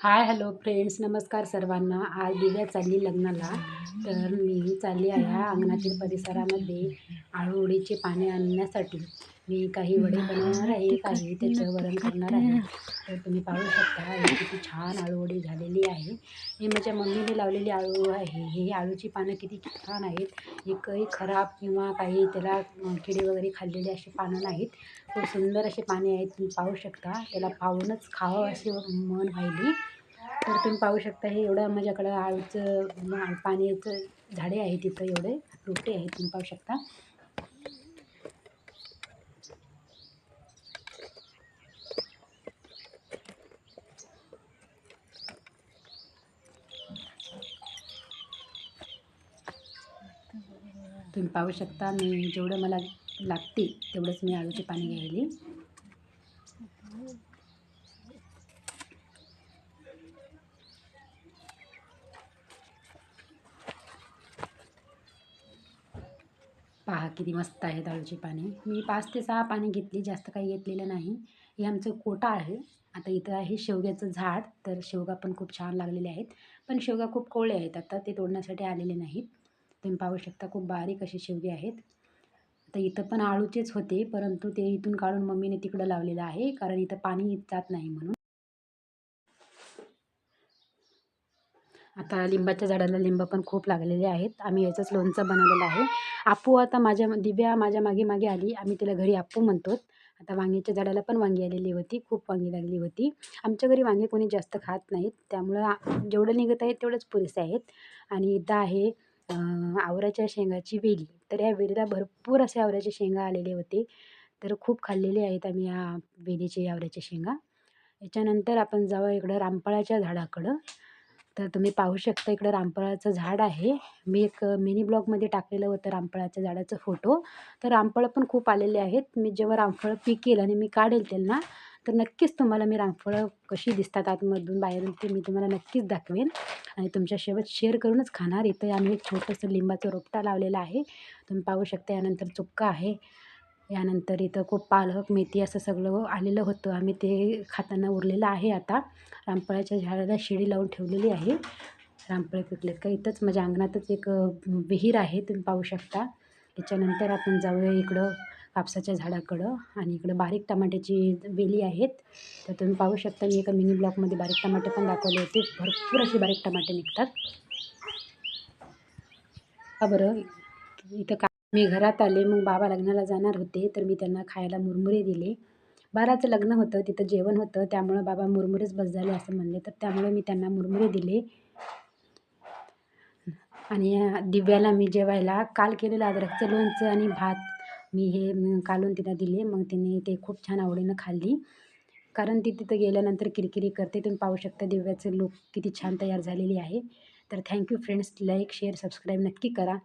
Hi hello friends, नमस्कार सर्वांना. आज दिव्या चालली लग्नाला. तर मी चालली आहे अंगणातील परिसरामध्ये आळूवडीची पाने आणण्यासाठी. मी काही वडे बनवणार आहे, काही त्याचं वरण करणार आहे. तर तुम्ही पाहू शकता हे किती छान आळूवडी झालेली आहे. हे माझ्या मम्मीने लावलेली आळू आहे. हे आळूची पानं किती छान आहेत. एकही खराब किंवा काही त्याला किडे वगैरे खाल्लेले अशी पानं नाहीत. खूप सुंदर अशी पाने आहेत. तुम्ही पाहू शकता. त्याला पाहूनच खावं अशी मन व्हायली. तर तुम्ही पाहू शकता हे एवढं माझ्याकडं आळूचं पाण्याचं झाडे आहेत, तिथं एवढे रोपटे आहेत तुम्ही पाहू शकता. तुम्ही पाहू शकता मी जेवढं मला लागते तेवढंच मी आळूचे पाणी घ्यायली. पहा किती मस्त आहेत आळूची पाने. मी 5 ते 6 पाने घेतली, जास्त काही घेतलेलं नाही. हे आमचं कोटा आहे. आता इथं आहे शेवग्याचं झाड. तर शेवगा पण खूप छान लागलेले आहेत, पण शेवगा खूप कोवळे आहेत, आता ते तोडण्यासाठी आलेले नाहीत. तुम्ही पाहू शकता खूप बारीक असे शेवगे आहेत. आता इथं पण आळूचेच होते, परंतु ते इथून काढून मम्मीने तिकडं लावलेलं आहे, कारण इथं पाणी जात नाही म्हणून. आता लिंबाच्या झाडाला लिंब पण खूप लागलेले आहेत. आम्ही याचंच लोणचं बनवलेलं आहे. आपू आता दिव्या माझ्या मागे मागे आली. आम्ही तिला घरी आपू म्हणतो. आता वांग्याच्या झाडाला पण वांगी आलेली होती, खूप वांगी लागली होती. आमच्या घरी वांगे कोणी जास्त खात नाहीत, त्यामुळं जेवढं निघत आहे तेवढंच पुरेसे आहेत. आणि इथं आहे आवऱ्याच्या शेंगाची वेली. तर ह्या वेलीला भरपूर असे आवऱ्याचे शेंगा आलेले होते. तर खूप खाल्लेले आहेत आम्ही ह्या वेलीचे आवऱ्याच्या शेंगा. याच्यानंतर आपण जाऊ इकडं रामफळाच्या झाडाकडं. तर तुम्ही पाहू शकता इकडं रामफळाचं झाड आहे. मी एक मिनी ब्लॉगमध्ये टाकलेलं होतं रामफळाच्या झाडाचा फोटो. तर रामफळं पण खूप आलेले आहेत. मी जेव्हा रामफळं पिकेल आणि मी काढेल त्यांना, तर नक्कीच तुम्हाला मी रामफळं कशी दिसतात आतमधून बाहेरून ते मी तुम्हाला नक्कीच दाखवेन आणि तुमच्यासोबत शेअर करूनच खाणार. इथं आम्ही एक छोटंसं लिंबाचं रोपटा लावलेला आहे. तुम्ही पाहू शकता. यानंतर चुक्का आहे. यानंतर इथं खूप पालक, मेथी असं सगळं आलेलं होतं. आम्ही ते खाताना उरलेलं आहे आता. रामफळाच्या झाडाला शिडी लावून ठेवलेली आहे. रामफळ पिकलेत का इथंच माझ्या अंगणातच एक विहीर आहे, तुम्ही पाहू शकता. याच्यानंतर आपण जाऊया इकडं कापसाच्या झाडाकडं आणि इकडं बारीक टमाट्याची वेली आहेत. तर तुम्ही पाहू शकता मी एका मिनी ब्लॉकमध्ये बारीक टमाटे पण दाखवले होते. भरपूर असे बारीक टमाटे निघतात. का बरं इथं मी घरात आले, मग बाबा लग्नाला जाणार होते, तर मी त्यांना खायला मुरमुरे दिले. बाराचं लग्न होतं, तिथं जेवण होतं, त्यामुळं बाबा मुरमुरेच बस झाले असं म्हणले, तर त्यामुळे मी त्यांना मुरमुरे दिले. आणि दिव्याला मी जेवायला काल केलेलं अद्रकचं लोणचं आणि भात मी हे कालवून तिला दिले. मग तिने ते खूप छान आवडीनं खाल्ली, कारण ती तिथं गेल्यानंतर किरकिरी करते. तुम्ही पाहू शकता दिव्याचं लूक किती छान तयार झालेली आहे. तर thank you friends. Like, share, subscribe नक्की करा.